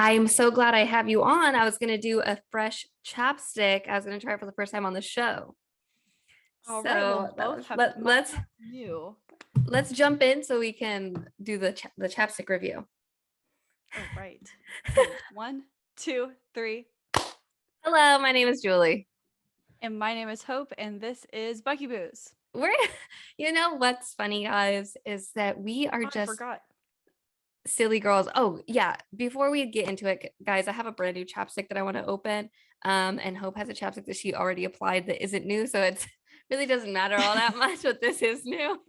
I'm so glad I have you on. I was going to do a fresh chapstick. I was going to try it for the first time on the show. All right, we'll So both have let's new. let's jump in so we can do the chapstick review. Oh, right. Okay, 1, 2, 3. Hello, my name is Julie. And my name is Hope, and this is Bucky Booze. You know what's funny, guys, is that we are I just forgot. silly girls. Oh, yeah. Before we get into it, guys, I have a brand new chapstick that I want to open. And Hope has a chapstick that she already applied that isn't new. So it really doesn't matter all that much, but this is new.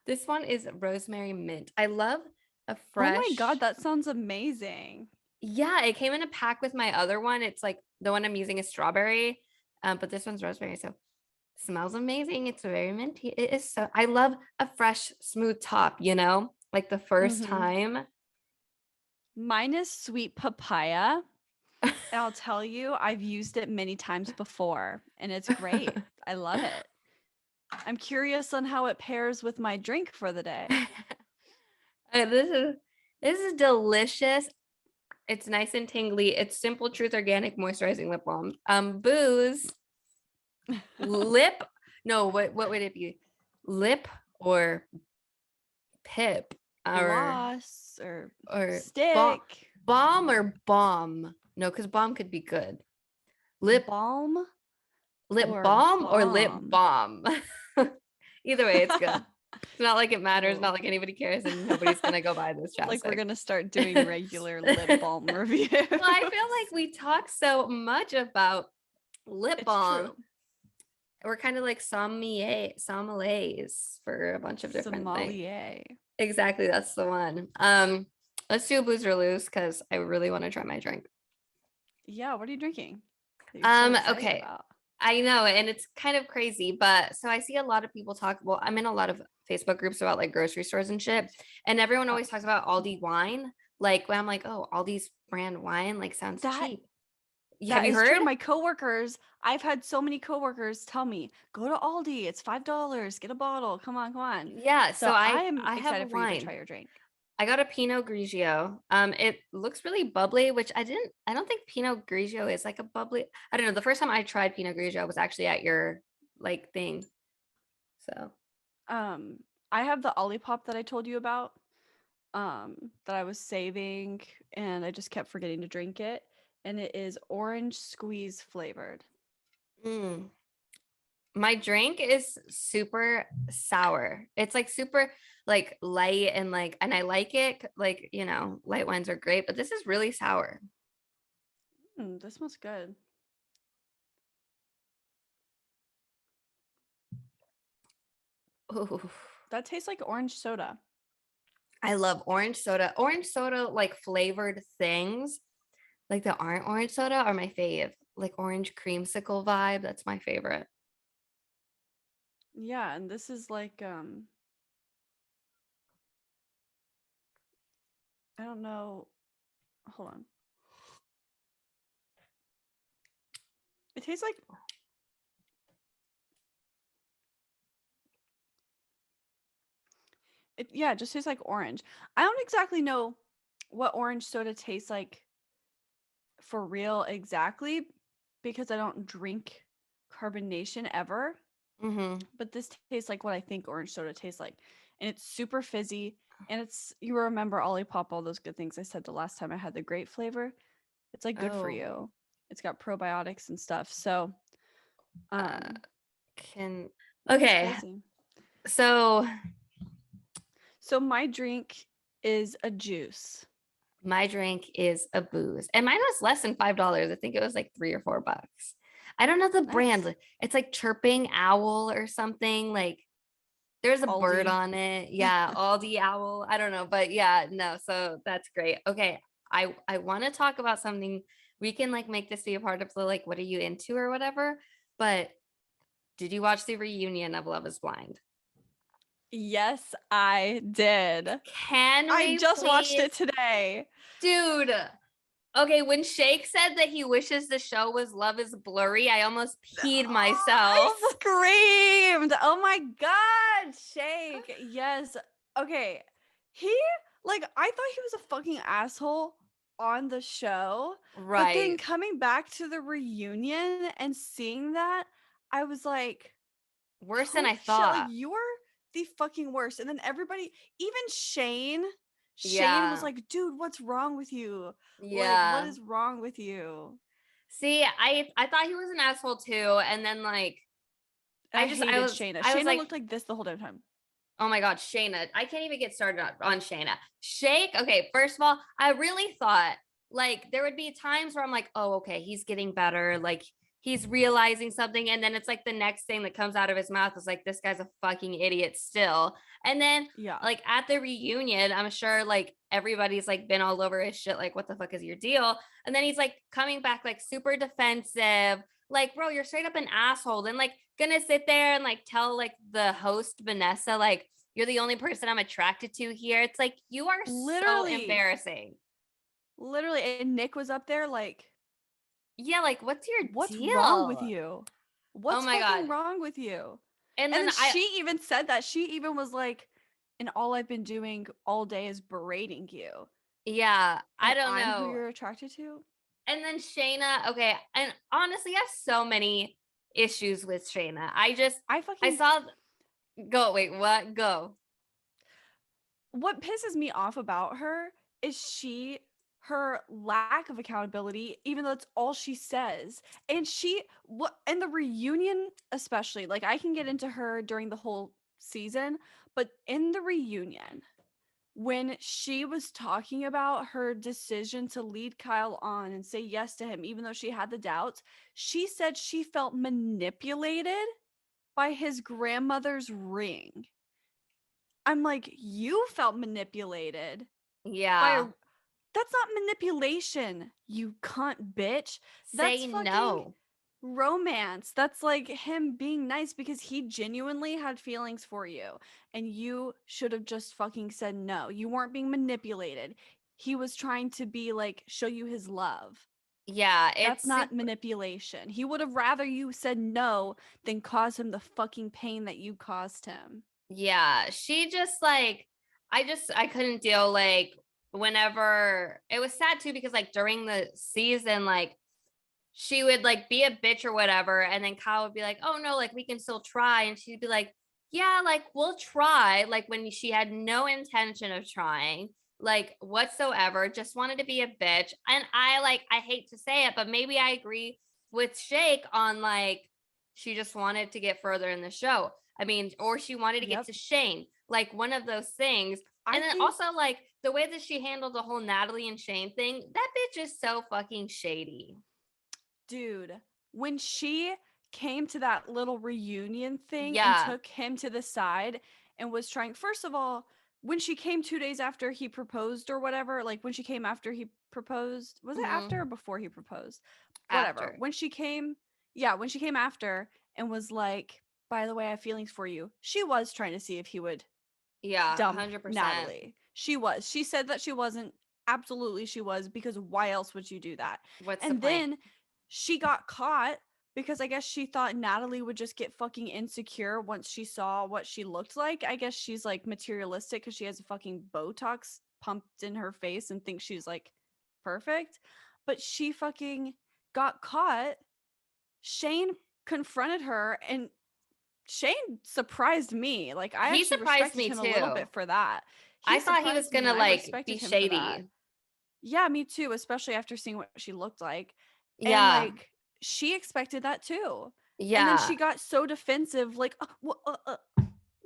This one is rosemary mint. I love a fresh. Oh my God, that sounds amazing. Yeah, it came in a pack with my other one. It's like the one I'm using is strawberry, but this one's rosemary. So smells amazing. It's very minty. It is so, I love a fresh, smooth top, like the first time. Mine is sweet papaya. And I'll tell you, I've used it many times before, and it's great. I love it. I'm curious on how it pairs with my drink for the day. This is delicious. It's nice and tingly. It's Simple Truth Organic Moisturizing Lip Balm. Booze. Lip. No, what would it be? Lip or pip Gloss or stick. stick. Balm or bomb? No, because bomb could be good. Lip balm. Lip or balm or lip balm? balm. Either way, it's good. It's not like it matters. Cool. Not like anybody cares, and nobody's gonna go buy this chapstick. Like we're gonna start doing regular lip balm reviews. Well, I feel like we talk so much about lip balm. True. We're kind of like sommeliers for a bunch of different things. Exactly, that's the one. Let's do a booze or lose because I really want to try my drink. Yeah, what are you drinking? Okay. About? I know, and it's kind of crazy, but so I see a lot of people talk. Well, I'm in a lot of Facebook groups about like grocery stores and shit, and everyone always talks about Aldi wine. Like when I'm like, oh, Aldi's brand wine, like sounds cheap. Have you heard? True. My coworkers, I've had so many coworkers tell me, go to Aldi, it's $5, get a bottle. Come on. Yeah, so I'm excited for you to try your drink. I got a Pinot Grigio. It looks really bubbly, which I don't think Pinot Grigio is like a bubbly. I don't know. The first time I tried Pinot Grigio was actually at your like thing. So, I have the Olipop that I told you about, that I was saving and I just kept forgetting to drink it. And it is orange squeeze flavored. My drink is super sour. It's like super like light and I like it. Like, light wines are great, but this is really sour. This smells good. Ooh. That tastes like orange soda. I love orange soda. Orange soda, like flavored things, like that aren't orange soda, are my fave. Like orange creamsicle vibe. That's my favorite. Yeah, and this is like I don't know. Hold on. It tastes like it just tastes like orange. I don't exactly know what orange soda tastes like for real exactly because I don't drink carbonation ever. But this tastes like what I think orange soda tastes like. And it's super fizzy. And it's, you remember Olipop, all those good things I said the last time I had the grape flavor. It's like good for you. It's got probiotics and stuff. So, okay. So my drink is a juice. My drink is a booze. And mine was less than $5. I think it was like $3 or $4. I don't know the brand. It's like Chirping Owl or something. Like there's a bird on it. Yeah, Aldi Owl. I don't know, but yeah, no. So that's great. Okay, I want to talk about something. We can like make this be a part of the like, what are you into or whatever. But did you watch the reunion of Love Is Blind? Yes, I did. I just watched it today, dude. Okay, when Shake said that he wishes the show was Love Is Blurry, I almost peed myself. I screamed. Oh my God, Shake. Yes. Okay. I thought he was a fucking asshole on the show. But then Right. coming back to the reunion and seeing that, I was like, Worse than holy I shit, like thought. you're the fucking worst. And then everybody, even Shane was Yeah. like, dude, what's wrong with you? Like, what Yeah. is wrong with you? See, I thought he was an asshole too, and then like I hated Shayna. I was Shayna like, looked like this the whole damn time. oh my God, Shayna. I can't even get started on Shayna. Shake, okay, first of all, I really thought like there would be times where I'm like, oh, okay, he's getting better. Like he's realizing something. And then it's like the next thing that comes out of his mouth is like, this guy's a fucking idiot still. And then Yeah. like at the reunion, I'm sure like everybody's like been all over his shit. Like, what the fuck is your deal? And then he's like coming back like super defensive. Like, bro, you're straight up an asshole. Then like gonna sit there and like tell like the host Vanessa like you're the only person I'm attracted to here. It's like you are so Literally. embarrassing. Literally. And Nick was up there like, Yeah, like what's your what's wrong with deal? you? Oh What's my God. fucking wrong with you? And And then then she even said that. She even was like, and all I've been doing all day is berating you. yeah, I And don't I'm who know. you're attracted to? And then Shayna, okay, and honestly, I have so many issues with Shayna. I saw go, wait, what? Go. What pisses me off about her is her lack of accountability, even though it's all she says. And in the reunion, especially, like I can get into her during the whole season, but in the reunion, when she was talking about her decision to lead Kyle on and say yes to him, even though she had the doubts, she said she felt manipulated by his grandmother's ring. I'm like, you felt manipulated by Yeah. that's not manipulation, you cunt bitch. That's Say fucking no. romance. That's like him being nice because he genuinely had feelings for you and you should have just fucking said no. You weren't being manipulated. He was trying to be like show you his love. Yeah, That's it's not super. manipulation. He would have rather you said no than cause him the fucking pain that you caused him. Yeah, she just like I couldn't deal like whenever it was sad too because like during the season like she would like be a bitch or whatever and then Kyle would be like, "Oh no, like we can still try." And she'd be like, "Yeah, like we'll try." Like when she had no intention of trying like whatsoever, just wanted to be a bitch. And I hate to say it, but maybe I agree with Shake on like she just wanted to get further in the show. I mean, or she wanted to get Yep. to Shane, like one of those things. I And then think, also like the way that she handled the whole Natalie and Shane thing, that bitch is so fucking shady. dude, when she came to that little reunion thing and Yeah. took him to the side and was trying, first of all, when she came 2 days after he proposed or whatever, like when she came after he proposed, was it Mm-hmm. after or before he proposed? Whatever. After. When she came, yeah, when she came after and was like, by the way, I have feelings for you, she was trying to see if he would Yeah, dump 100% Natalie. She was. She said that she wasn't. Absolutely, she was, because why else would you do that? what's the And point? then she got caught because I guess she thought Natalie would just get fucking insecure once she saw what she looked like. I guess she's like materialistic because she has a fucking Botox pumped in her face and thinks she's like perfect. But she fucking got caught. Shane confronted her and Shane surprised me. Like I He actually surprised respected me him a little too. bit for that. He I thought he was surprised me gonna and I like be respected him for that. shady. Yeah, me too, especially after seeing what she looked like. And Yeah. like she expected that too. And then Yeah. she got so defensive like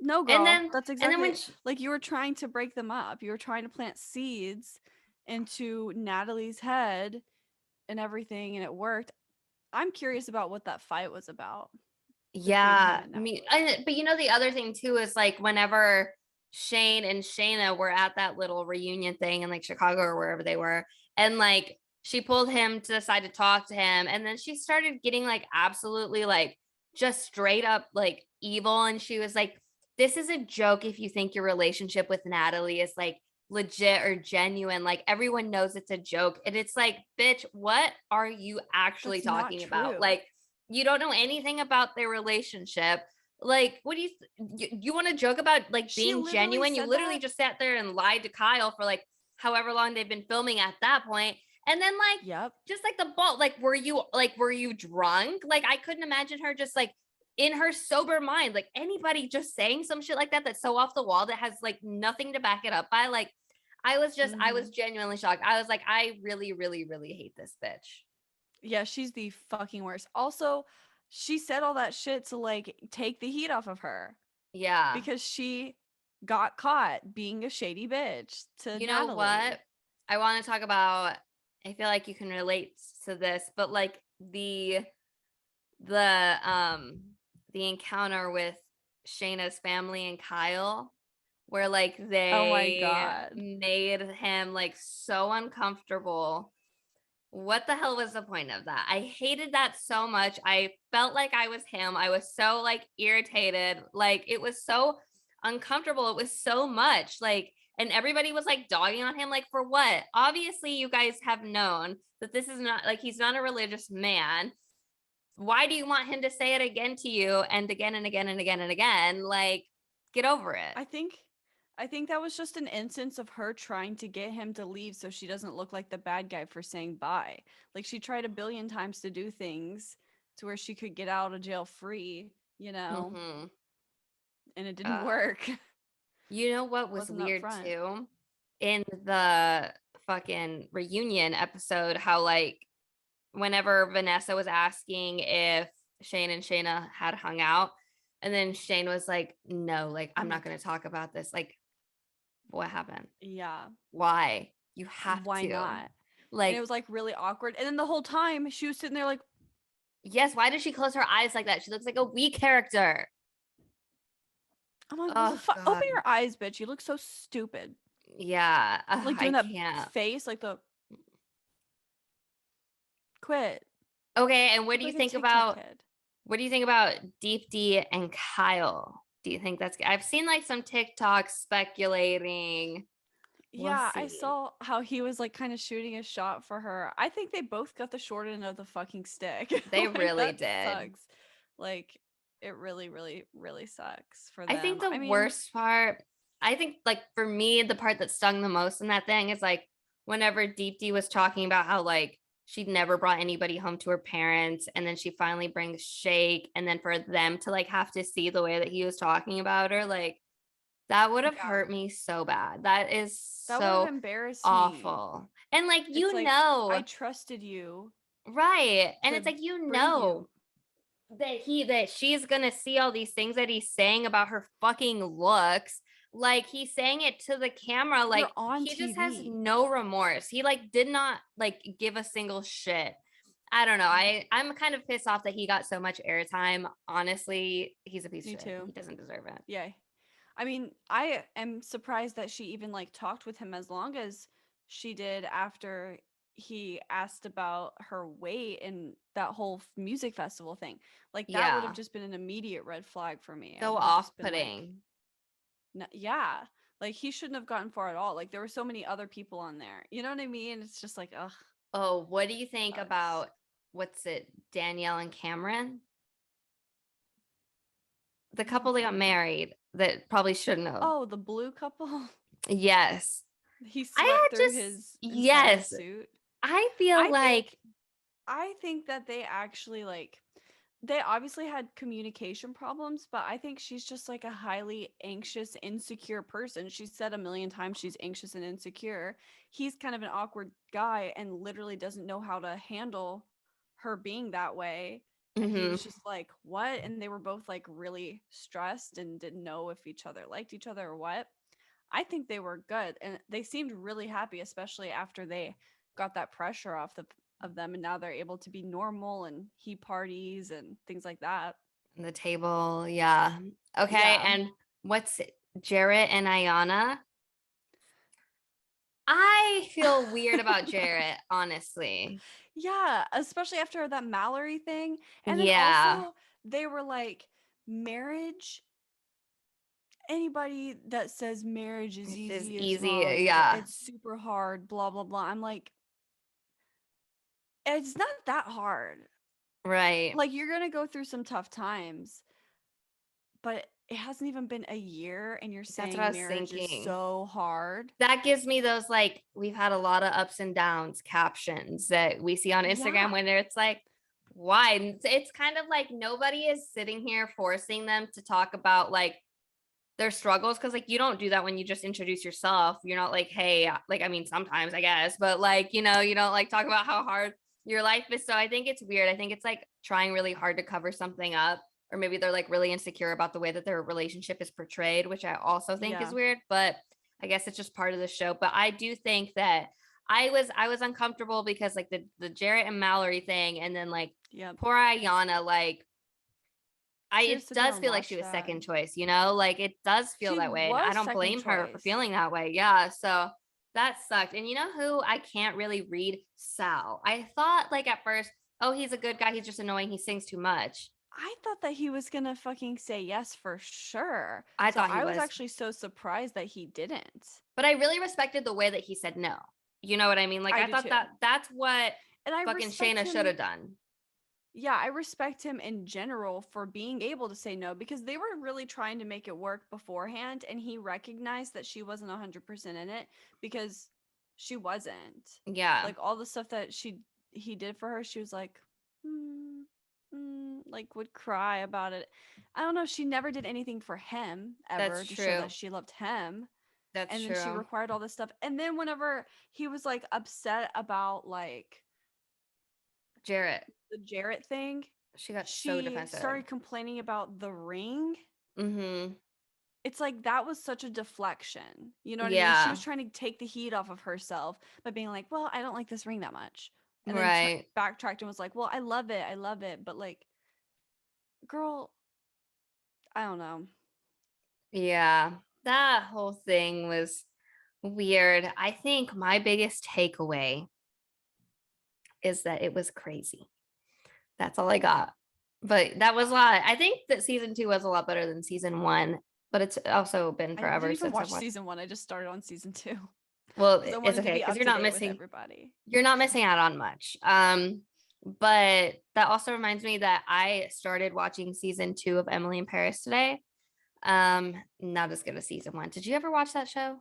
no And girl, then that's and then exactly like you were trying to break them up. You were trying to plant seeds into Natalie's head and everything and it worked. I'm curious about what that fight was about between him yeah, and me Natalie. but you know the other thing too is like whenever Shane and Shayna were at that little reunion thing in like Chicago or wherever they were, and like she pulled him to the side to talk to him, and then she started getting like absolutely like just straight up like evil, and she was like, "This is a joke if you think your relationship with Natalie is like legit or genuine. Like everyone knows it's a joke." And it's like, bitch, what are you actually That's not talking about? true. Like you don't know anything about their relationship. Like, what do you want to joke about like She being literally genuine? You said literally that. just sat there and lied to Kyle for like however long they've been filming at that point. And then like Yep. just like the ball, like were you drunk? Like I couldn't imagine her just like in her sober mind, like anybody just saying some shit like that that's so off the wall that has like nothing to back it up by. Like I was genuinely shocked. I was like, I really, really, really hate this bitch. Yeah, she's the fucking worst. Also, she said all that shit to like take the heat off of her Yeah. because she got caught being a shady bitch to You know Natalie. what? I want to talk about, I feel like you can relate to this, but like the um the encounter with Shayna's family and Kyle, where like Oh my they god. made him like so uncomfortable. What the hell was the point of that? I hated that so much. I felt like I was him. I was so like irritated. Like it was so uncomfortable. It was so much. Like, and everybody was like dogging on him. Like, for what? Obviously, you guys have known that this is not like he's not a religious man. Why do you want him to say it again to you and again and again and again and again? Like, get over it. I think that was just an instance of her trying to get him to leave so she doesn't look like the bad guy for saying bye. Like she tried a billion times to do things to where she could get out of jail free, Mm-hmm. and it didn't Uh, work. You know what was Wasn't weird upfront. too? In the fucking reunion episode, how like whenever Vanessa was asking if Shane and Shayna had hung out, and then Shane was like, no, like, Oh I'm my not going god. to talk about this. Like, what happened? Yeah. Why? You have Why to. not? And it Like, was like really awkward. And then the whole time she was sitting there like, yes, why does she close her eyes like that? She looks like a weak character. I'm like, what the Oh, fuck? Open God. your eyes, bitch. You look so stupid. Yeah. Like I doing that can't. face, like the quit. Okay. And Look like a TikTok kid. what do you think about Deep D and Kyle? Do you think that's good? I've seen like some TikToks speculating. We'll Yeah, I see. saw how he was like kind of shooting a shot for her. I think they both got the short end of the fucking stick. They Like really that did. sucks. Like it really, really, really sucks for I think them. the I mean, worst part, I think like for me, the part that stung the most in that thing is like whenever Deep D was talking about how like she'd never brought anybody home to her parents, and then she finally brings Shake, and then for them to like have to see the way that he was talking about her, like that would have yeah, hurt me so bad. That is that would have so embarrassed me. awful. And like It's like I know, trusted you right. And it's to like bring you. that she's gonna see all these things that he's saying about her fucking looks. Like he's saying it to the camera, like You're on he just has TV. no remorse. He like did not like give a single shit. I don't know. I'm kind of pissed off that he got so much airtime. Honestly, he's a piece of Me shit. He too. doesn't deserve it. Yeah. I mean, I am surprised that she even like talked with him as long as she did after he asked about her weight and that whole music festival thing. Like that would have Yeah. just been an immediate red flag for me. I So would have just been like, off-putting. Yeah, like he shouldn't have gotten far at all. Like there were so many other people on there. You know what I mean? It's just like, ugh, Oh, what do you think sucks. about what's it, Danielle and Cameron? The couple that got Mm. married that probably shouldn't have. Oh, the blue couple. Yes. He I sweat had through just his entire yes. suit. I feel I think like I think that they actually like they obviously had communication problems, but I think she's just like a highly anxious, insecure person. She said a million times she's anxious and insecure. He's kind of an awkward guy and literally doesn't know how to handle her being that way. And he mhm. was just like, "What?" And they were both like really stressed and didn't know if each other liked each other or what. I think they were good and they seemed really happy, especially after they got that pressure off of them and now they're able to be normal and he parties and things like that. The table. Yeah. Okay. Yeah. And what's it? Jarrett and Ayana? I feel weird about Jarrett, honestly. Yeah, especially after that Mallory thing. And then Yeah. also they were like marriage anybody that says marriage is It's just easy is easy. wrong. Yeah. It's super hard, blah blah blah. I'm like it's not that hard. Right. Like you're going to go through some tough times, but it hasn't even been a year and you're That's what saying I was marriage is thinking. so hard. That gives me those, like, we've had a lot of ups and downs captions that we see on Instagram Yeah. when it's like, why? And it's kind of like nobody is sitting here forcing them to talk about like their struggles, because like you don't do that when you just introduce yourself. You're not like, hey, like, I mean, sometimes I guess, but like, you don't like talk about how hard your life is. So I think it's weird. I think it's like trying really hard to cover something up, or maybe they're like really insecure about the way that their relationship is portrayed, which I also think is Yeah. weird, but I guess it's just part of the show. But I do think that I was uncomfortable because like the Jarrett and Mallory thing, and then like Yep. poor Ayana, like She it has to sit there does and feel like she watch was that. second choice, like it does feel She that way. And I was don't second blame her for choice. feeling that way. Yeah. So that sucked. And you know who I can't really read? Sal. I thought like at first, oh, he's a good guy. He's just annoying. He sings too much. I thought that he was gonna fucking say yes for sure. I So thought he I was was, actually so surprised that he didn't. but I really respected the way that he said no. You know what I mean? Like I I do thought too. that's what And I fucking respect Shayna should him. have done. Yeah, I respect him in general for being able to say no because they were really trying to make it work beforehand and he recognized that she wasn't 100% in it because she wasn't. Yeah, Like all the stuff that he did for her, she was like, mm, like would cry about it. I don't know, she never did anything for him ever that's to show true. that she loved him. That's And then she true. required all this stuff. And then whenever he was like upset about like Jarrett, the Jarrett thing, she got so she defensive. started complaining about the ring. Mm-hmm. It's like that was such a deflection. You know what I mean? She Yeah, was trying to take the heat off of herself by being like, "Well, I don't like this ring that much." And then right. backtracked and was like, "Well, I love it. I love it." But like, girl, I don't know. Yeah, that whole thing was weird. I think my biggest takeaway is that it was crazy. That's all I got. But that was a lot. I think that season 2 was a lot better than season 1, but it's also been I didn't forever even since I've watch watched. season 1. I just started on season 2 Well, because I it's wanted to okay be because up you're to not date with missing. everybody. You're not missing out on much. But that also reminds me that I started watching season 2 of Emily in Paris today. Not as good as season 1. Did you ever watch that show?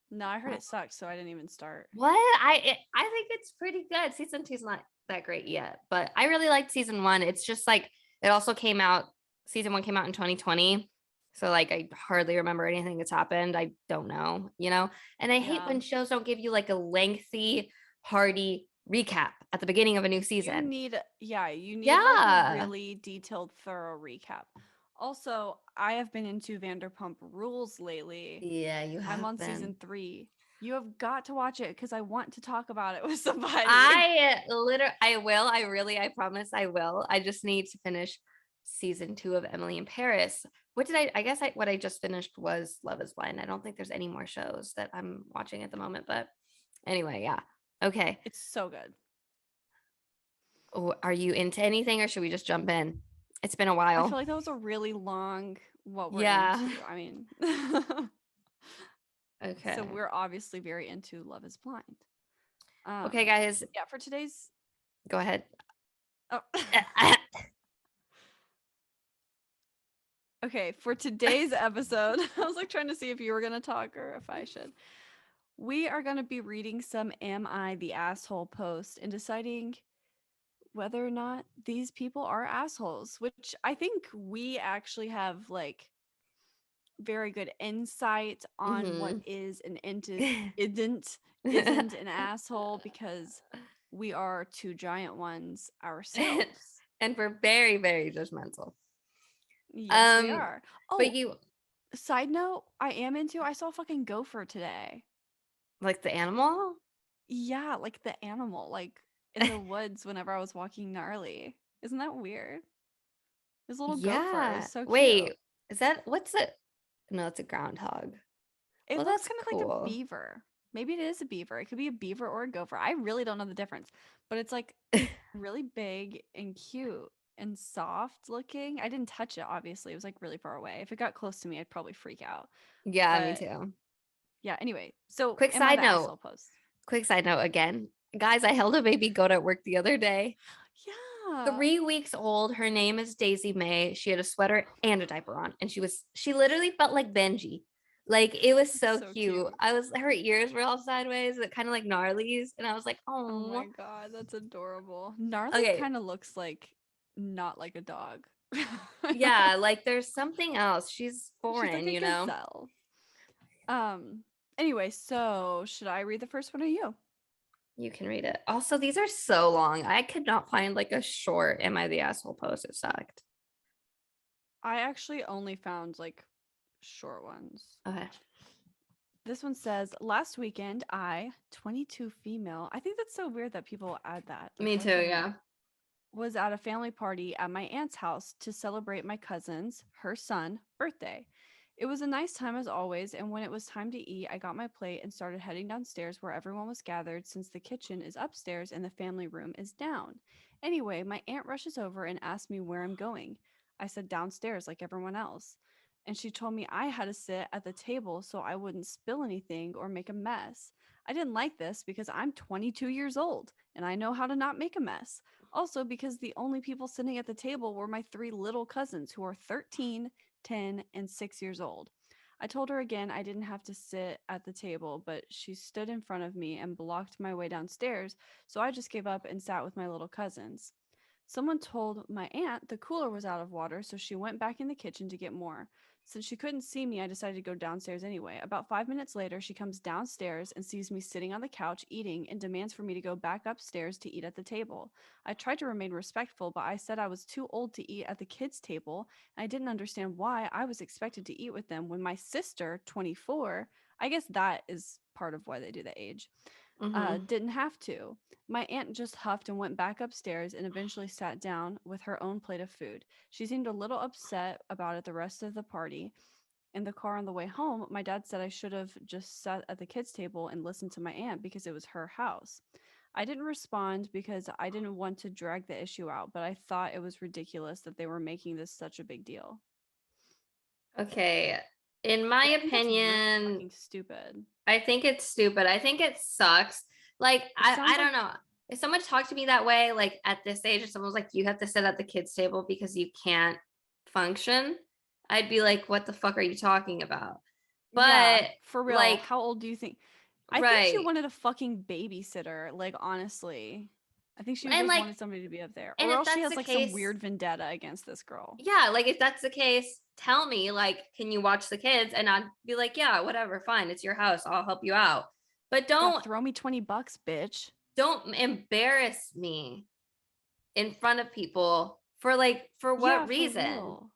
No, I heard it sucked, so I didn't even start. What? I think it's pretty good. Season 2's not that great yet, but I really liked season 1. It's just like it also came out. Season 1 came out in 2020, so like I hardly remember anything that's happened. I don't know, And I hate Yeah. when shows don't give you like a lengthy, hearty recap at the beginning of a new You season. need like a Yeah, really detailed, thorough recap. Also, I have been into Vanderpump Rules lately. yeah, you I'm have on been. season 3. You have got to watch it because I want to talk about it with somebody. I will. I promise I will. I just need to finish season 2 of Emily in Paris. I guess what I just finished was Love is Blind. I don't think there's any more shows that I'm watching at the moment, but anyway, yeah. Okay. It's so good. Oh, are you into anything or should we just jump in? It's been a I while. feel like that was a really long what we're Yeah. into. I mean, Okay. so we're obviously very into Love is Blind. Okay, guys, Yeah, for today's go ahead. oh. Okay, for today's episode, I was like trying to see if you were going to talk or if I should. We are going to be reading some Am I the Asshole post and deciding whether or not these people are assholes, which I think we actually have like very good insight on what Mhm. is and isn't an asshole because we are two giant ones ourselves. And we're very, very judgmental. Yes, we are. But Oh, you side note, I saw a fucking gopher today. like the animal? Yeah, like the animal, like in the woods whenever I was walking gnarly. Isn't that weird? This little gopher. It was Yeah. so cute. Wait, what's it? No, it's a groundhog. It Well, looks that's kind of like a cool. beaver. Maybe it is a beaver. It could be a beaver or a gopher. I really don't know the difference, but it's like really big and cute and soft looking. I didn't touch it, obviously. It was like really far away. If it got close to me, I'd probably freak out. Yeah, me But too. yeah, anyway. So, Quick am I side the note. asshole post? Quick side note again. Guys, I held a baby goat at work the other day. Yeah. Yeah. 3 weeks old. Her name is Daisy May. She had a sweater and a diaper on, and she literally felt like Benji. Like it was so So cute. cute. Her ears were all sideways, kind of like Gnarly's, and I was like, Oh oh, my god, that's adorable. Gnarly okay, kind of looks like not like a dog. yeah. Like there's something else. She's She's like foreign, a you know. gazelle. Um, anyway, so should I read the first one or you? You can read it. Also, these are so long. I could not find like a short "Am I the asshole" post. It sucked. I actually only found like short ones. Okay. This one says, last weekend, 22 female. I think that's so weird that people add that. Like, Me why too. do they Yeah. was at a family party at my aunt's house to celebrate my cousin's, her son, birthday. It was a nice time as always, and when it was time to eat, I got my plate and started heading downstairs where everyone was gathered since the kitchen is upstairs and the family room is down. Anyway, my aunt rushes over and asks me where I'm going. I said downstairs like everyone else. And she told me I had to sit at the table so I wouldn't spill anything or make a mess. I didn't like this because I'm 22 years old and I know how to not make a mess. Also, because the only people sitting at the table were my three little cousins who are 13, 10, and 6 years old. I told her again I didn't have to sit at the table, but she stood in front of me and blocked my way downstairs, so I just gave up and sat with my little cousins. Someone told my aunt the cooler was out of water, so she went back in the kitchen to get more. Since she couldn't see me, I decided to go downstairs anyway. About 5 minutes later, she comes downstairs and sees me sitting on the couch eating and demands for me to go back upstairs to eat at the table. I tried to remain respectful, but I said I was too old to eat at the kids' table, and I didn't understand why I was expected to eat with them when my sister, 24, I guess that is part of why they do the age, Mm-hmm. didn't have to. My aunt just huffed and went back upstairs and eventually sat down with her own plate of food. She seemed a little upset about it the rest of the party. In the car on the way home, my dad said I should have just sat at the kids' table and listened to my aunt because it was her house. I didn't respond because I didn't want to drag the issue out, but I thought it was ridiculous that they were making this such a big deal. Okay. In my I think that's really opinion, fucking stupid. I think it's stupid. I think it sucks. Like, It I sounds don't like, know. If someone talked to me that way, like at this age, if someone was like, you have to sit at the kids' table because you can't function, I'd be like, what the fuck are you talking about? yeah, But for real. like, How old do you think? I think she right. wanted a fucking babysitter, like, honestly. I think she And just like, wanted somebody to be up there. and Or if else she that's has the like some case, weird vendetta against this girl. yeah, like if that's the case, tell me, like, can you watch the kids? And I'd be like, yeah, whatever, fine. It's your house. I'll help you out. But Yeah, throw me $20, bitch. don't embarrass me in front of people for Yeah, what for reason? real.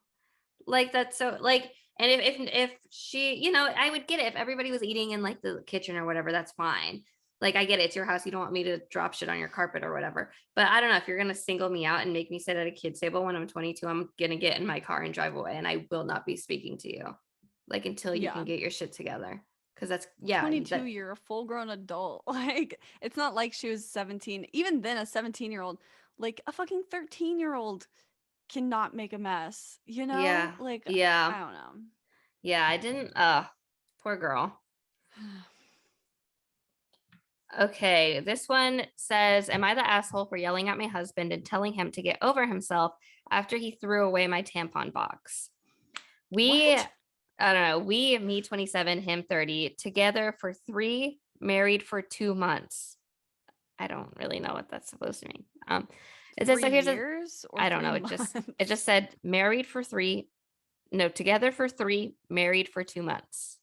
Like that's so like and if she, I would get it if everybody was eating in like the kitchen or whatever, that's fine. Like I get it, it's your house, you don't want me to drop shit on your carpet or whatever. But I don't know, if you're gonna single me out and make me sit at a kid's table when I'm 22, I'm gonna get in my car and drive away, and I will not be speaking to you like until you can Yeah. get your shit together. Because that's, yeah, 22, that, you're a full grown adult. Like, it's not like she was 17. Even then, a 17-year-old, like a fucking 13-year-old cannot make a mess, you know? yeah, Like, yeah, I don't know. yeah. I didn't. Poor girl. Okay, this one says, am I the asshole for yelling at my husband and telling him to get over himself after he threw away my tampon box? We, What? I don't know, me 27, him 30, together for 3, married for 2 months. I don't really know what that's supposed to mean. It says, Three so here's a, years or I don't three know, months? it just said married for 3, no, together for 3, married for 2 months.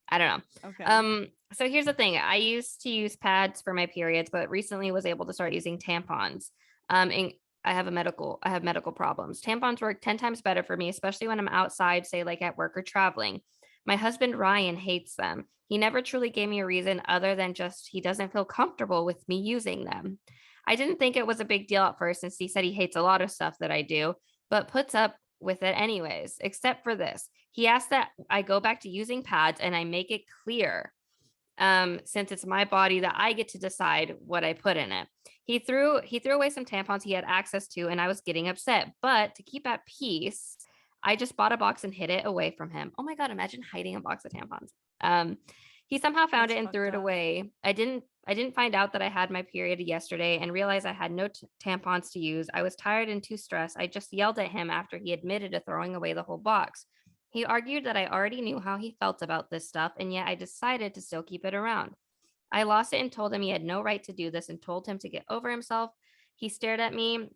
I don't know. Okay. So here's the thing. I used to use pads for my periods, but recently was able to start using tampons. And I have medical problems. Tampons work 10 times better for me, especially when I'm outside, say like at work or traveling. My husband Ryan hates them. He never truly gave me a reason other than just he doesn't feel comfortable with me using them. I didn't think it was a big deal at first since he said he hates a lot of stuff that I do, but puts up with it anyways, except for this. He asked that I go back to using pads and I make it clear, since it's my body, that I get to decide what I put in it. He threw away some tampons he had access to, and I was getting upset. But to keep at peace, I just bought a box and hid it away from him. Oh my god, imagine hiding a box of tampons. Um, He somehow found That's it and threw fucked it up. away. I didn't find out that I had my period yesterday and realized I had no tampons to use. I was tired and too stressed. I just yelled at him after he admitted to throwing away the whole box. He argued that I already knew how he felt about this stuff, and yet I decided to still keep it around. I lost it and told him he had no right to do this and told him to get over himself. He stared at me.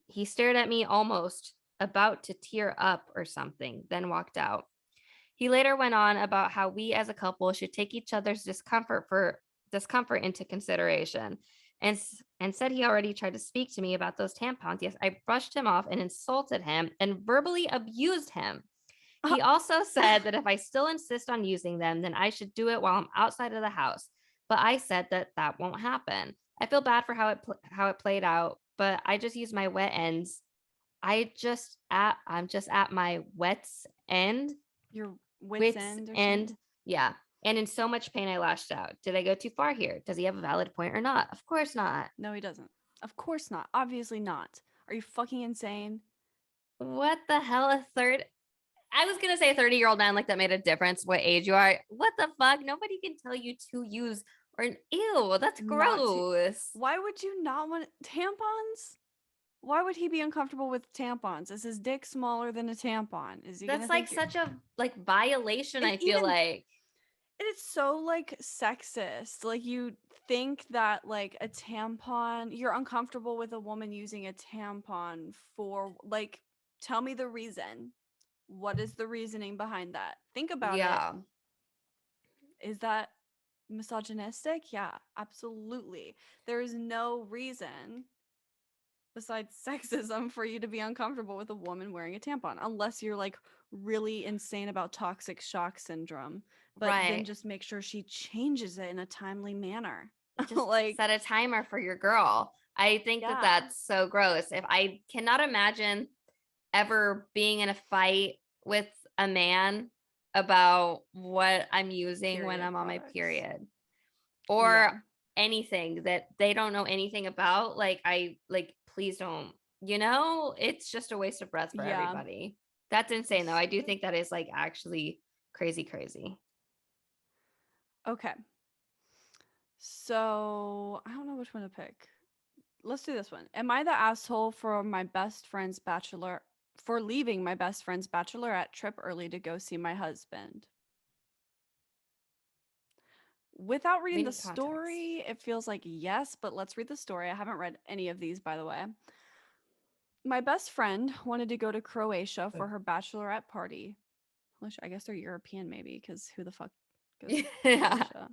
He stared at me almost about to tear up or something, then walked out. He later went on about how we as a couple should take each other's discomfort into consideration and said he already tried to speak to me about those tampons. Yes, I brushed him off and insulted him and verbally abused him. He also said that if I still insist on using them, then I should do it while I'm outside of the house. But I said that that won't happen. I feel bad for how it played out, but I just used my wet ends. I'm just at my wet's end, Your wits wit's end or end. something. Yeah. And in so much pain, I lashed out. Did I go too far here? Does he have a valid point or not? Of course not. No, he doesn't. Of course not. Obviously not. Are you fucking insane? What the hell? I was gonna say 30-year-old man like that made a difference what age you are. What the fuck? Nobody can tell you to use or ew, that's Not to. gross. Why would you not want tampons? Why would he be uncomfortable with tampons? Is his dick smaller than a tampon? Is he gonna That's like think you're such a like violation, and I feel even like. it's so like sexist. Like you think that like a tampon, you're uncomfortable with a woman using a tampon for like tell me the reason. What is the reasoning behind that? Think about it. Yeah. Is that misogynistic? Yeah, absolutely. There is no reason besides sexism for you to be uncomfortable with a woman wearing a tampon unless you're like really insane about toxic shock syndrome, but then Right. just make sure she changes it in a timely manner. Just Like, set a timer for your girl. I think that yeah, that's so gross. If I cannot imagine ever being in a fight with a man about what I'm using when period I'm on my products. period Yeah. or anything that they don't know anything about. Like, I like, please don't, it's just a waste of breath for Yeah. everybody. That's insane, though. I do think that is like actually crazy, crazy. Okay. So, I don't know which one to pick. Let's do this one. Am I the asshole for leaving my best friend's bachelorette trip early to go see my husband? Without We reading the need context. story, it feels like yes, but let's read the story. I haven't read any of these, by the way. My best friend wanted to go to Croatia for her bachelorette party. I guess they're European, maybe, because who the fuck goes to Yeah. Croatia?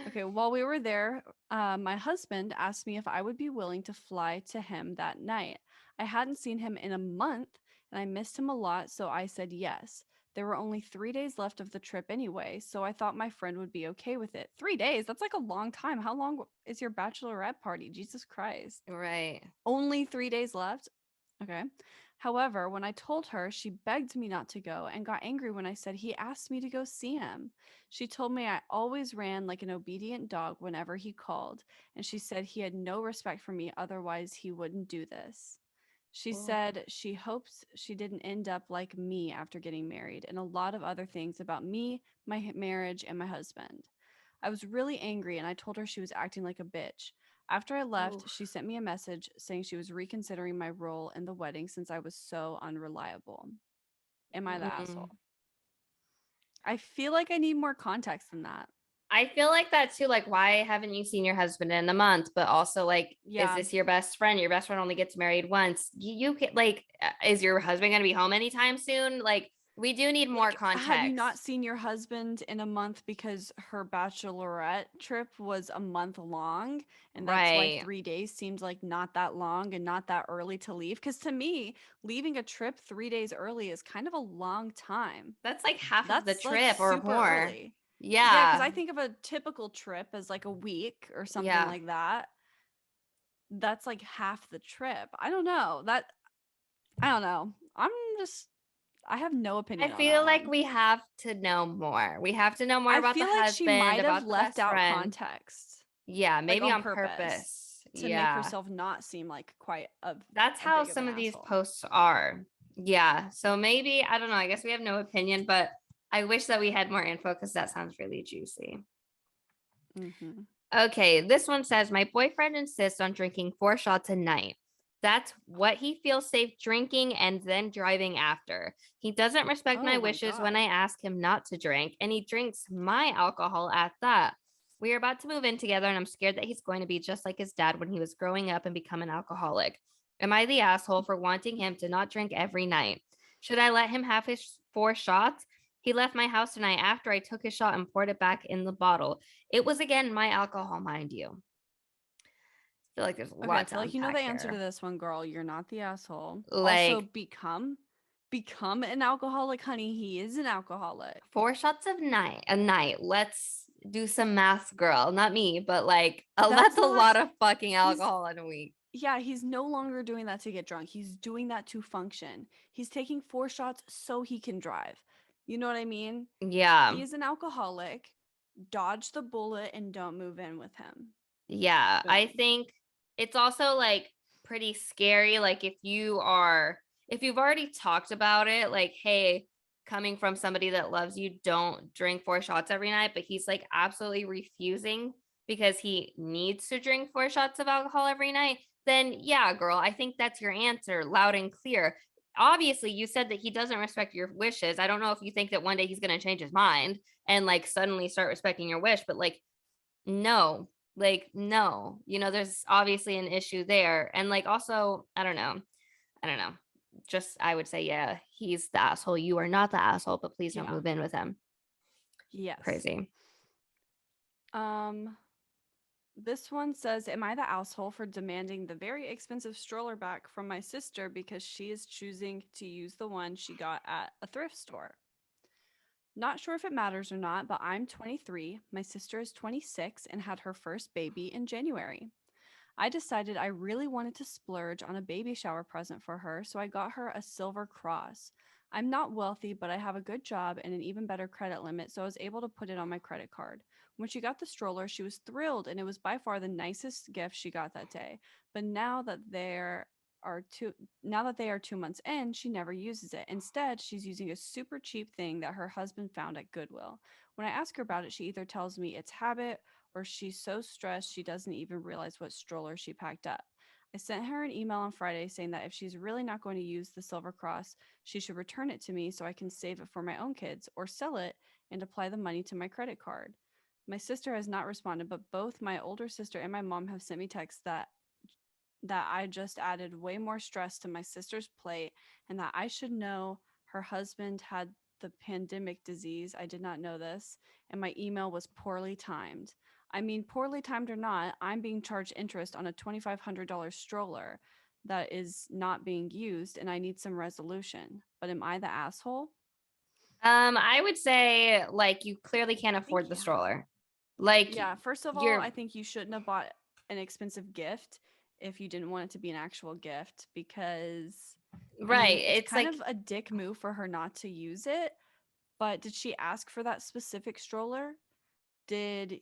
Okay, while we were there, my husband asked me if I would be willing to fly to him that night. I hadn't seen him in a month and I missed him a lot, so I said yes. There were only 3 days left of the trip anyway, so I thought my friend would be okay with it. 3 days? That's like a long time. How long is your bachelorette party? Jesus Christ. Right. Only 3 days left? Okay. However, when I told her, she begged me not to go and got angry when I said he asked me to go see him. She told me I always ran like an obedient dog whenever he called, and she said he had no respect for me, otherwise, he wouldn't do this. She Oh. said she hopes she didn't end up like me after getting married, and a lot of other things about me, my marriage, and my husband. I was really angry and I told her she was acting like a bitch. After I left, Oof. she sent me a message saying she was reconsidering my role in the wedding since I was so unreliable. Am I the Mm. asshole? I feel like I need more context than that. I feel like that too. Like, why haven't you seen your husband in a month? But also, like, is Yeah. this your best friend? Your best friend only gets married once. You can like, is your husband going to be home anytime soon? Like, we do need more Like, have you not context. seen your husband in a month because her bachelorette trip was a month long? And that's why Right. 3 days seemed like not that long and not that early to leave. Because to me, leaving a trip 3 days early is kind of a long time. That's like half of the That's like trip or super more. early. Yeah, because Yeah. I think of a typical trip as like a week or something Yeah. like that. That's like half the trip. I don't know. I don't know. I have no I opinion on that feel like one. we have to know more. We have to know more I about the feel like she husband, might have about the left best out friend. context, Yeah, like maybe on on purpose, purpose. to make Yeah. herself not seem like quite That's a how big of an some of these asshole. posts are. Yeah. So maybe, I don't know. I guess we have no opinion, but I wish that we had more info because that sounds really juicy. Mm-hmm. Okay, this one says my boyfriend insists on drinking 4 shots a night. That's what he feels safe drinking and then driving after. He doesn't respect my Oh my wishes when God. I ask him not to drink, and he drinks my alcohol at that. We are about to move in together, and I'm scared that he's going to be just like his dad when he was growing up and become an alcoholic. Am I the asshole for wanting him to not drink every night? Should I let him have his 4 shots? He left my house tonight after I took his shot and poured it back in the bottle. It was again my alcohol, mind you. I feel like there's a Okay, I lot feel to like you know unpack the answer to here. this one, girl. You're not the asshole. Also, Like become an alcoholic, honey. He is an alcoholic. 4 shots of night a night. Let's do some math, girl. Not me, but like That's that's a not lot of fucking he's alcohol in a week. Yeah, he's no longer doing that to get drunk. He's doing that to function. He's taking 4 shots so he can drive. You know what I mean? Yeah. He is an alcoholic. Dodge the bullet and don't move in with him. Yeah. I Boom. think it's also like pretty scary. Like if you've already talked about it, like, hey, coming from somebody that loves you, don't drink 4 shots every night, but he's like absolutely refusing because he needs to drink 4 shots of alcohol every night, then yeah, girl, I think that's your answer, loud and clear. Obviously, you said that he doesn't respect your wishes. I don't know if you think that one day he's going to change his mind and like suddenly start respecting your wish, but like, no, no, there's obviously an issue there. And like, also, I don't know. Just, I would say, yeah, he's the asshole. You are not the asshole, but please don't Yeah. move in with him. Yes. Crazy. Um this one says, am I the asshole for demanding the very expensive stroller back from my sister because she is choosing to use the one she got at a thrift store? Not sure if it matters or not, but I'm 23, my sister is 26 and had her first baby in January. I decided I really wanted to splurge on a baby shower present for her, so I got her a silver cross. I'm not wealthy, but I have a good job and an even better credit limit, so I was able to put it on my credit card. When she got the stroller, she was thrilled, and it was by far the nicest gift she got that day. But now that they are 2 months in, she never uses it. Instead, she's using a super cheap thing that her husband found at Goodwill. When I ask her about it, she either tells me it's habit or she's so stressed she doesn't even realize what stroller she packed up. I sent her an email on Friday saying that if she's really not going to use the Silver Cross, she should return it to me so I can save it for my own kids or sell it and apply the money to my credit card. My sister has not responded, but both my older sister and my mom have sent me texts that I just added way more stress to my sister's plate and that I should know her husband had the pandemic disease. I did not know this, and my email was poorly timed. I mean, poorly timed or not, I'm being charged interest on a $2,500 stroller that is not being used, and I need some resolution. But am I the asshole? I would say like you clearly can't I think, afford the yeah. stroller. Like Yeah, first of all, you're I think you shouldn't have bought an expensive gift if you didn't want it to be an actual gift because I right. mean, it's It's kind like, of a dick move for her not to use it, but did she ask for that specific stroller? Did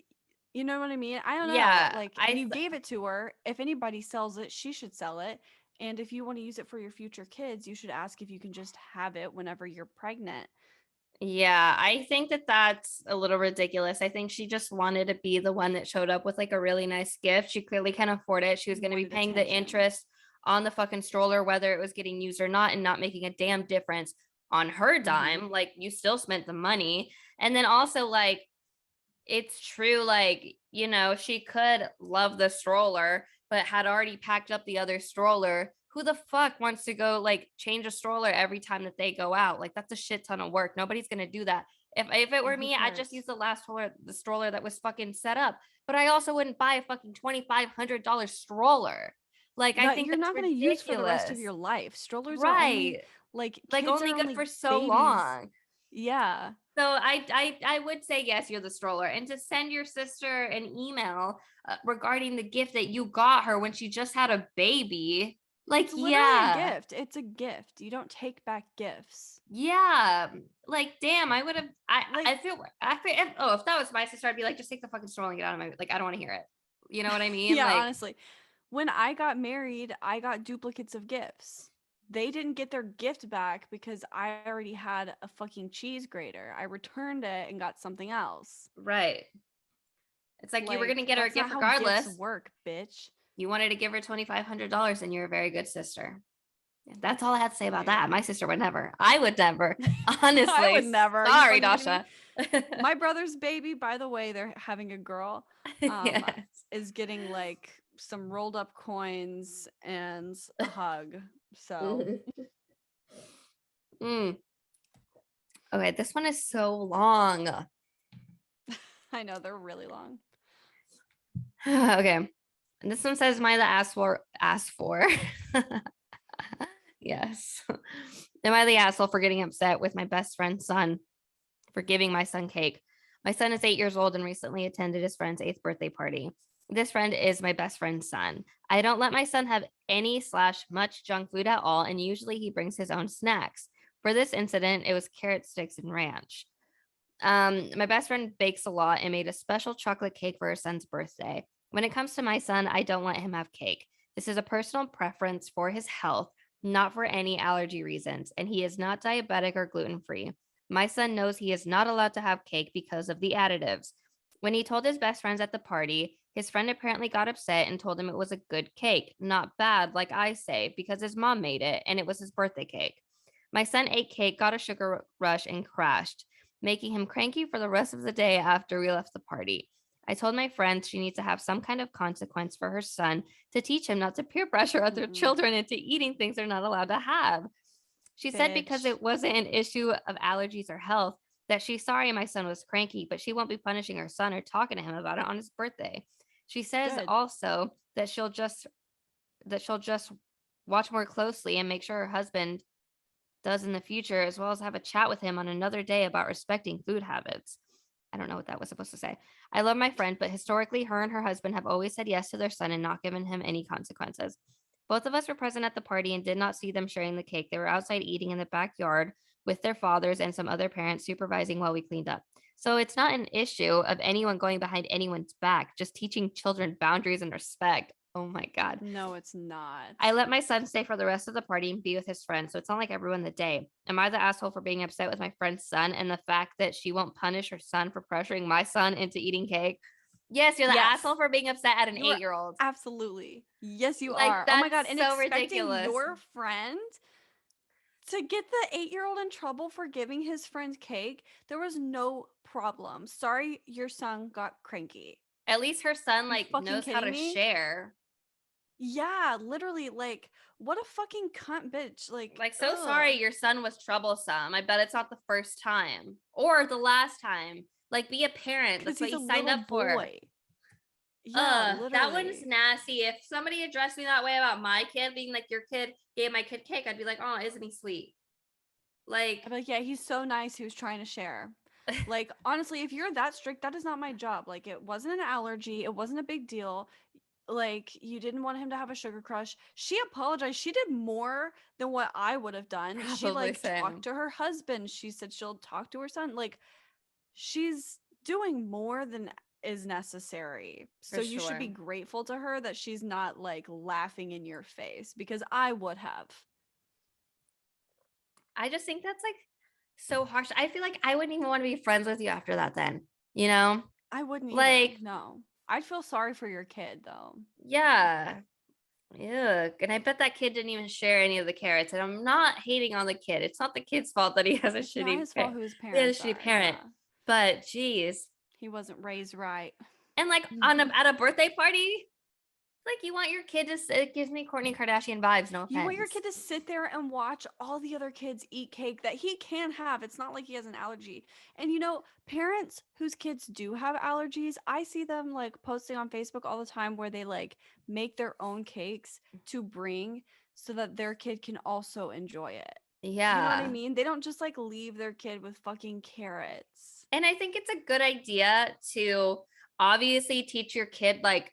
you know what I mean? I don't know. yeah, Like, and you gave it to her. If anybody sells it, she should sell it. And if you want to use it for your future kids, you should ask if you can just have it whenever you're pregnant. yeah, I think that that's a little ridiculous. I think she just wanted to be the one that showed up with like a really nice gift. She clearly can't afford it. She was You going to be wanted paying the attention. interest on the fucking stroller, whether it was getting used or not, and not making a damn difference on her Mm-hmm. dime. Like, you still spent the money. And then also, like, it's true, like, she could love the stroller, but had already packed up the other stroller. Who the fuck wants to go like change a stroller every time that they go out? Like, that's a shit ton of work. Nobody's gonna do that. If it And were who me, I'd just cares? use the stroller that was fucking set up. But I also wouldn't buy a fucking $2,500 stroller. Like, I That think you're that's not going to use for the rest of ridiculous. your life. Strollers are only Right. like Like, kids are only good only for so babies. long. Yeah. So I would say yes, you're the stroller, and to send your sister an email regarding the gift that you got her when she just had a baby. Like, It's literally a yeah, gift. It's a gift. You don't take back gifts. yeah. Like, damn, I would have. Like, I feel. If that was my sister, I'd be like, just take the fucking stroller and get out of my. Like, I don't want to hear it. You know what I mean? yeah, Like, honestly. When I got married, I got duplicates of gifts. they didn't get their gift back because I already had a fucking cheese grater. I returned it and got something else. Right. It's like you were going to get her a That's gift not how gifts regardless. work, bitch. You wanted to give her $2,500 and you're a very good sister. That's all I had to say about Yeah. that. My sister would never. I would never. Honestly. I would never. Sorry, Dasha. My brother's baby, by the way, they're having a girl, Yes. is getting like some rolled up coins and a hug. So Okay, this one is so long. I know they're really long. Okay. And this one says, "Am I the asked for?" Yes. Am I the asshole for getting upset with my best friend's son for giving my son cake? My son is 8 years old and recently attended his friend's 8th birthday party. This friend is my best friend's son. I don't let my son have any/much junk food at all, and usually he brings his own snacks. For this incident, it was carrot sticks and ranch. My best friend bakes a lot and made a special chocolate cake for her son's birthday. When it comes to my son, I don't let him have cake. This is a personal preference for his health, not for any allergy reasons, and he is not diabetic or gluten-free. My son knows he is not allowed to have cake because of the additives. When he told his best friends at the party, his friend apparently got upset and told him it was a good cake, not bad, like I say, because his mom made it and it was his birthday cake. My son ate cake, got a sugar rush, and crashed, making him cranky for the rest of the day after we left the party. I told my friend she needs to have some kind of consequence for her son to teach him not to peer pressure other children into eating things they're not allowed to have. She said because it wasn't an issue of allergies or health, that she's sorry my son was cranky, but she won't be punishing her son or talking to him about it on his birthday. She says also that she'll just watch more closely and make sure her husband does in the future, as well as have a chat with him on another day about respecting food habits. I don't know what that was supposed to say. I love my friend, but historically, her and her husband have always said yes to their son and not given him any consequences. Both of us were present at the party and did not see them sharing the cake. They were outside eating in the backyard with their fathers and some other parents supervising while we cleaned up. So it's not an issue of anyone going behind anyone's back, just teaching children boundaries and respect. Oh my God. No, it's not. I let my son stay for the rest of the party and be with his friends, so it's not like everyone the day. Am I the asshole for being upset with my friend's son and the fact that she won't punish her son for pressuring my son into eating cake? Yes, you're the asshole for being upset at an 8-year-old. Absolutely. Yes, you Like, are. Oh my God. that's And so expecting ridiculous. your friend to get the 8-year-old in trouble for giving his friend cake, there was no problem. Sorry, your son got cranky. At least her son fucking knows how to kidding me? share. Yeah, literally, like, what a fucking cunt bitch. Like, so ugh. sorry your son was troublesome. I bet it's not the first time or the last time. Like, be a parent. That's what He's a you signed little up for. boy. Yeah, literally. That one's nasty. If somebody addressed me that way about my kid, being like, your kid gave my kid cake, I'd be like, oh, isn't he sweet? Like, I'd be like, yeah, he's so nice. He was trying to share. Like, honestly, if you're that strict, that is not my job. Like, it wasn't an allergy. It wasn't a big deal. Like, you didn't want him to have a sugar crush. She apologized. She did more than what I would have done. She like talked to her husband. She said she'll talk to her son. Like, she's doing more than is necessary. So you should be grateful to her that she's not like laughing in your face, because I would have. I just think that's like so harsh. I feel like I wouldn't even want to be friends with you after that then, you know? I wouldn't like either. No. I'd feel sorry for your kid though. Yeah. Yuck. And I bet that kid didn't even share any of the carrots. And I'm not hating on the kid. It's not the kid's fault that he has a It's shitty not his fault who his he has parents a shitty are. parent. Yeah. But geez. He wasn't raised right. And like at a birthday party, like you want your kid to it gives me Kourtney Kardashian vibes, no offense. You want your kid to sit there and watch all the other kids eat cake that he can have. It's not like he has an allergy. And you know, parents whose kids do have allergies, I see them like posting on Facebook all the time where they like make their own cakes to bring so that their kid can also enjoy it. Yeah. You know what I mean? They don't just like leave their kid with fucking carrots. And I think it's a good idea to obviously teach your kid like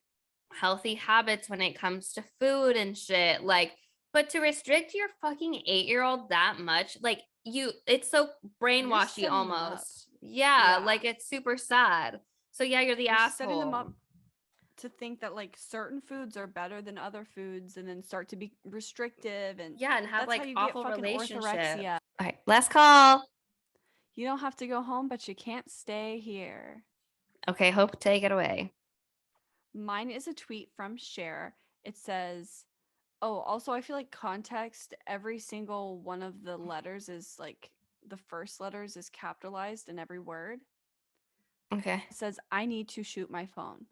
healthy habits when it comes to food and shit. Like, but to restrict your fucking 8-year-old that much, like it's so brainwashy almost. Yeah, like it's super sad. So yeah, you're the asshole. Setting them up to think that like certain foods are better than other foods and then start to be restrictive, and Yeah, and have that's how like you get awful fucking relationships. orthorexia. All right, last call. You don't have to go home, but you can't stay here. Okay, Hope, take it away. Mine is a tweet from Cher. It says, oh, also I feel like context, every single one of the letters is like the first letters is capitalized in every word. Okay. It says, I need to shoot my phone.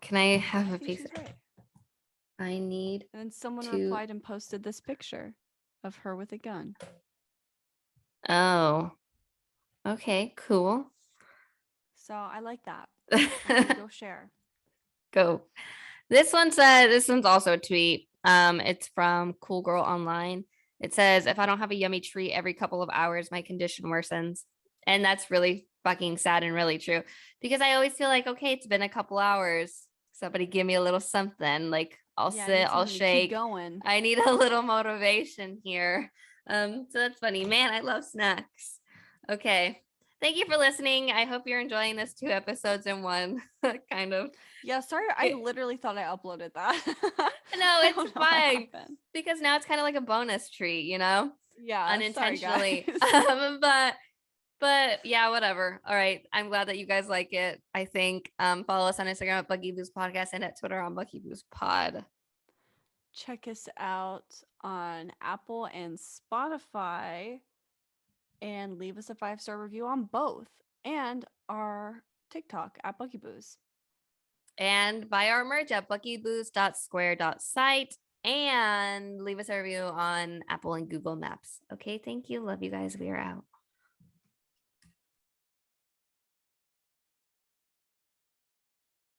Can I have I a think piece? she's right. I need And then someone to. replied and posted this picture of her with a gun. Oh. Okay, cool. So I like that. I'm gonna go share. Go. This one's also a tweet. It's from Cool Girl Online. It says, if I don't have a yummy treat every couple of hours, my condition worsens. And that's really fucking sad and really true. Because I always feel like, okay, it's been a couple hours. Somebody give me a little something. Like I'll sit, I'll shake. Keep going. I need a little motivation here. So that's funny. Man, I love snacks. Okay. Thank you for listening. I hope you're enjoying this 2 episodes in one, kind of. Yeah, sorry. I literally thought I uploaded that. No, it's fine because now it's kind of like a bonus treat, you know? Yeah, Unintentionally. Sorry, guys. But yeah, whatever. All right. I'm glad that you guys like it. I think follow us on Instagram at Bucky Boost Podcast and at Twitter on Bucky Boost Pod. Check us out on Apple and Spotify and leave us a 5-star review on both, and our TikTok at Bucky Booze. And buy our merch at buckyboost.square.site and leave us a review on Apple and Google Maps. Okay, thank you. Love you guys. We are out.